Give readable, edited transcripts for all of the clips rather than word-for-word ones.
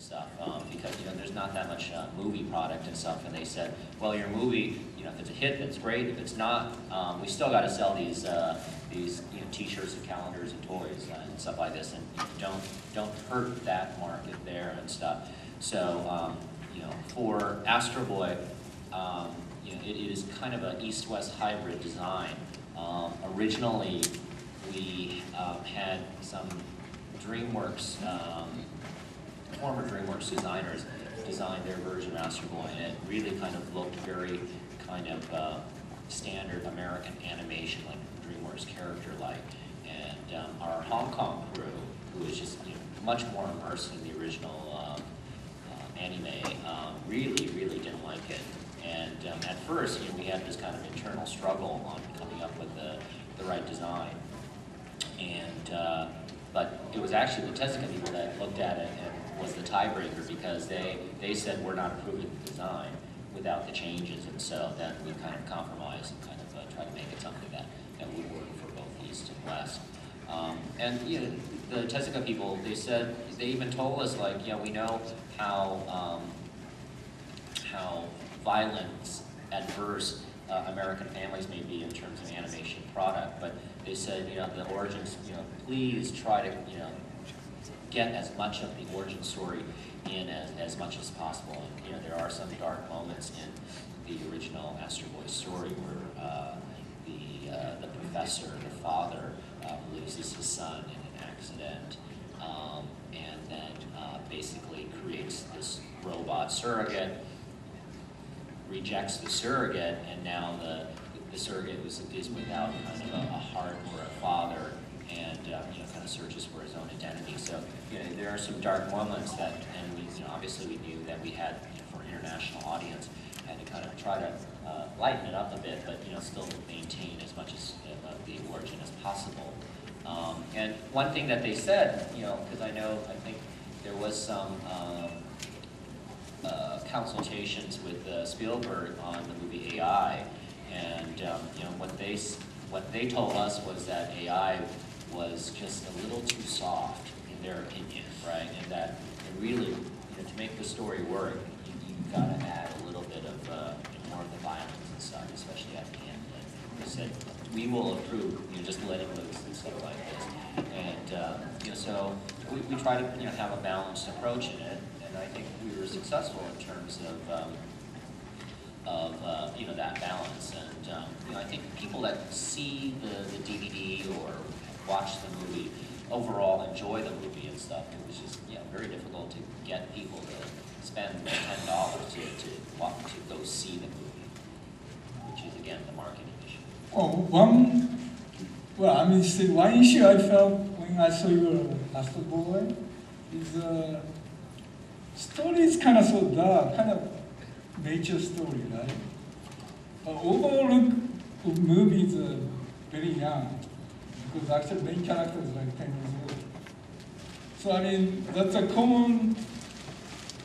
stuff, because there's not that much movie product and stuff, and they said, well, your movie, if it's a hit, that's great. If it's not, we still got to sell these T-shirts and calendars and toys and stuff like this, and don't hurt that market there and stuff. So for Astro Boy, it is kind of an East-West hybrid design. Originally, we had some DreamWorks, former DreamWorks designers design their version of Astro Boy, and it really kind of looked very kind of standard American animation, like DreamWorks character-like. And our Hong Kong crew, who was just much more immersed in the original anime, really didn't like it. And at first, we had this kind of internal struggle on coming up with the right design. And but it was actually the Tezuka people that looked at it and was the tiebreaker, because they said we're not approving the design without the changes, and so then we kind of compromised and kind of tried to make it something that would work for both East and West. And the Tezuka people, they even told us, like, we know how violent, adverse American families may be in terms of animation product, but they said, the origins, please try to, get as much of the origin story in as much as possible. And there are some dark moments in the original Astro Boy story where the professor, the father, loses his son in an accident, and then basically creates this robot surrogate, rejects the surrogate, and now the surrogate is without kind of a heart or a father, and kind of searches for his own identity. So there are some dark moments that, and we obviously we knew that we had for an international audience, had to kind of try to lighten it up a bit, but still maintain as much as the origin as possible. And one thing that they said, because I think there was some consultations with Spielberg on the movie AI, and what they told us was that AI was just a little too soft in their opinion, right? And that it really, to make the story work, you've got to add a little bit of more of the violence and stuff, especially at the end. And they said, we will approve, just letting loose and stuff like this. And so we try to have a balanced approach in it, and I think we were successful in terms of that balance. And I think people that see the DVD or watch the movie overall enjoy the movie and stuff. It was just very difficult to get people to spend $10 to go see the movie, which is again the marketing issue. Oh, one issue I felt when I saw your Astro Boy is story is kind of so dark, kind of nature story, right? Overall look of movie is very young, because actually main character is like 10 years old. So I mean, that's a common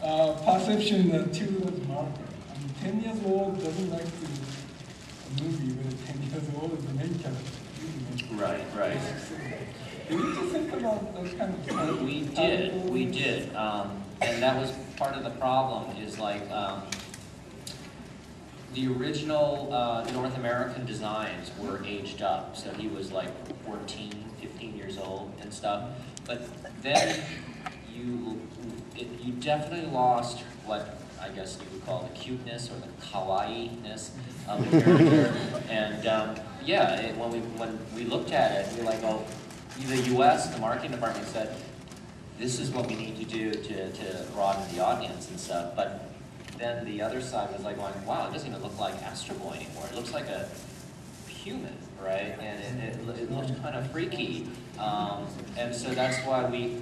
perception that children's market. I mean, 10 years old doesn't like a movie where 10 years old is the main character. Right. Did you think about those kind of stuff? We did. And that was part of the problem, is like, the original North American designs were aged up, so he was like 14, 15 years old and stuff. But then you definitely lost what I guess you would call the cuteness or the kawaii-ness of the character. And when we looked at it, we were like, oh, the U.S., the marketing department said, this is what we need to do to broaden the audience and stuff. But then the other side was like going, wow, it doesn't even look like Astro Boy anymore. It looks like a human, right? And it looks kind of freaky. And so that's why we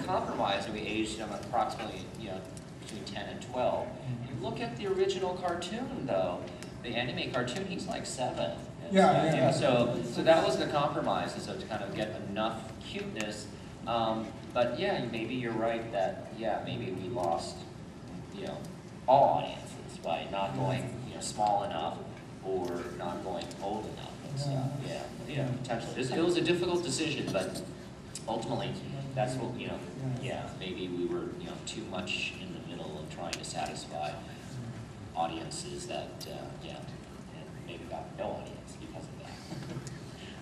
compromised, and we aged him approximately between 10 and 12. You look at the original cartoon though, the anime cartoon, he's like 7. Yeah. So that was the compromise, is to kind of get enough cuteness. But yeah, maybe you're right that maybe we lost all audiences by not going small enough or not going old enough and stuff. Yeah, potentially. It was a difficult decision, but ultimately That's what, yeah, maybe we were, too much in the middle of trying to satisfy audiences that, and maybe got no audience because of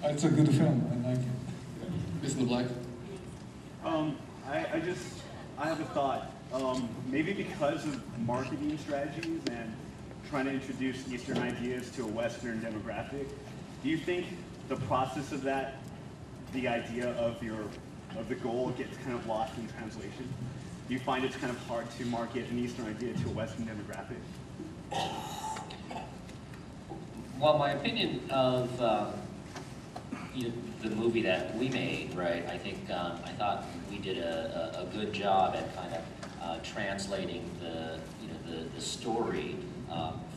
that. It's a good film. I like it. Mr. LeBlanc? I have a thought. Maybe because of marketing strategies and trying to introduce Eastern ideas to a Western demographic, do you think the process of that, the idea of the goal gets kind of lost in translation? Do you find it's kind of hard to market an Eastern idea to a Western demographic? Well, my opinion of the movie that we made, right? I think I thought we did a good job at kind of translating the story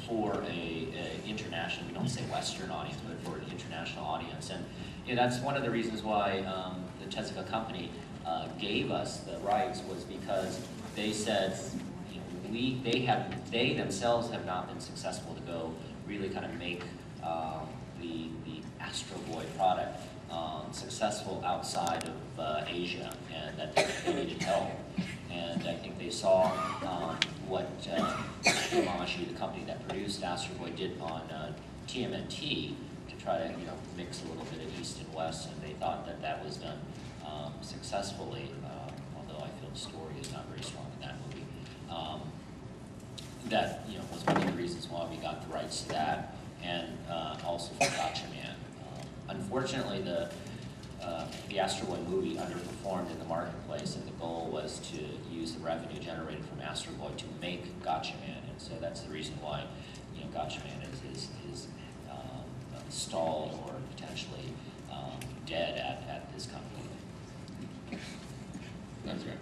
for a international, we don't say Western audience, but for an international audience, and that's one of the reasons why the Tezuka company gave us the rights, was because they said, they themselves have not been successful to go really kind of make the Astro Boy product successful outside of Asia, and that they needed help. And I think they saw what Imagi, the company that produced Astro Boy, did on TMNT to try to mix a little bit of East and West, and they thought that that was done successfully, although I feel the story is not very strong in that movie. That was one of the reasons why we got the rights to that, and also for Gatchaman. Unfortunately, the Astro Boy movie underperformed in the marketplace, and the goal was to use the revenue generated from Astro Boy to make Gatchaman, and so that's the reason why Gatchaman is stalled or potentially dead at this company. That's right.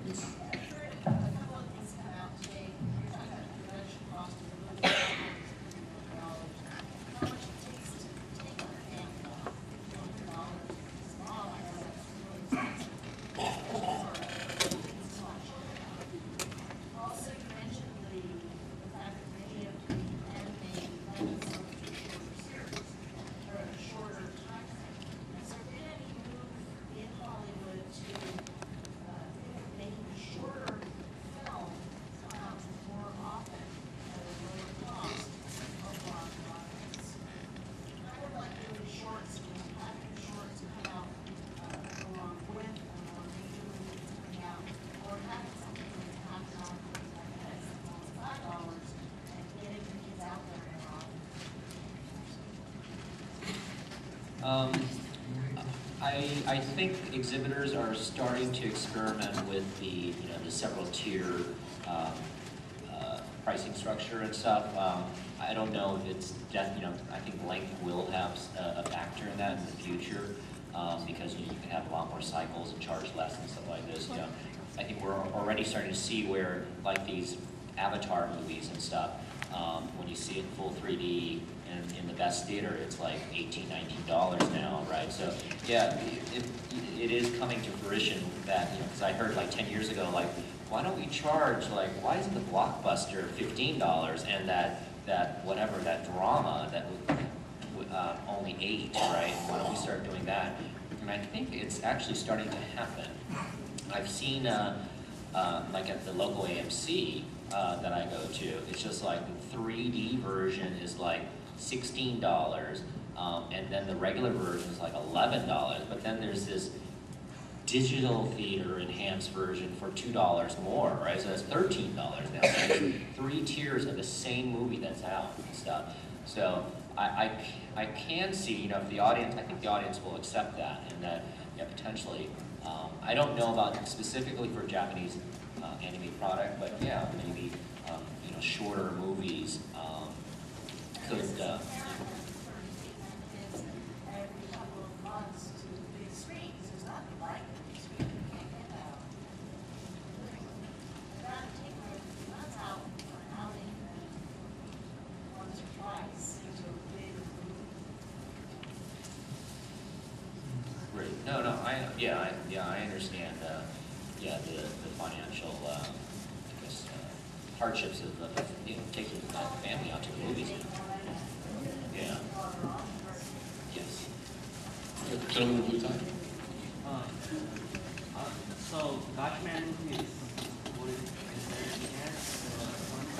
I think exhibitors are starting to experiment with the several tier pricing structure and stuff. I don't know if it's I think length will have a factor in that in the future, because you can have a lot more cycles and charge less and stuff like this. I think we're already starting to see where, like these Avatar movies and stuff, when you see it in full 3D in the best theater, it's like $18, $19 now, right? So yeah, it is coming to fruition that, because I heard like 10 years ago, like, why don't we charge, like, why isn't the Blockbuster $15 and that whatever, that drama that was only $8, right? Why don't we start doing that? And I think it's actually starting to happen. I've seen, like at the local AMC that I go to, it's just like the 3D version is like $16, and then the regular version is like $11, but then there's this digital theater enhanced version for $2 more, right? So that's $13 now. So there's 3 tiers of the same movie that's out and stuff. So I can see, if the audience, I think the audience will accept that, and that potentially, I don't know about specifically for Japanese anime product, but yeah, maybe shorter movies could. I understand. The financial, hardships of taking the family out to the movies. Yeah. Yes. Gentleman in blue tie. So, Gatchman movie is there anything else?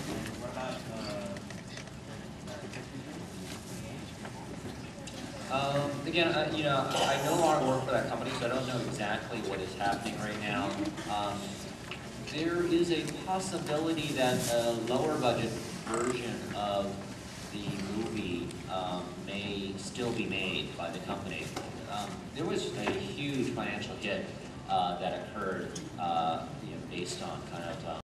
And what about Again, I know our work for that company, so I don't know exactly what is happening right now. There is a possibility that a lower budget version of the movie may still be made by the company. There was a huge financial hit that occurred, based on kind of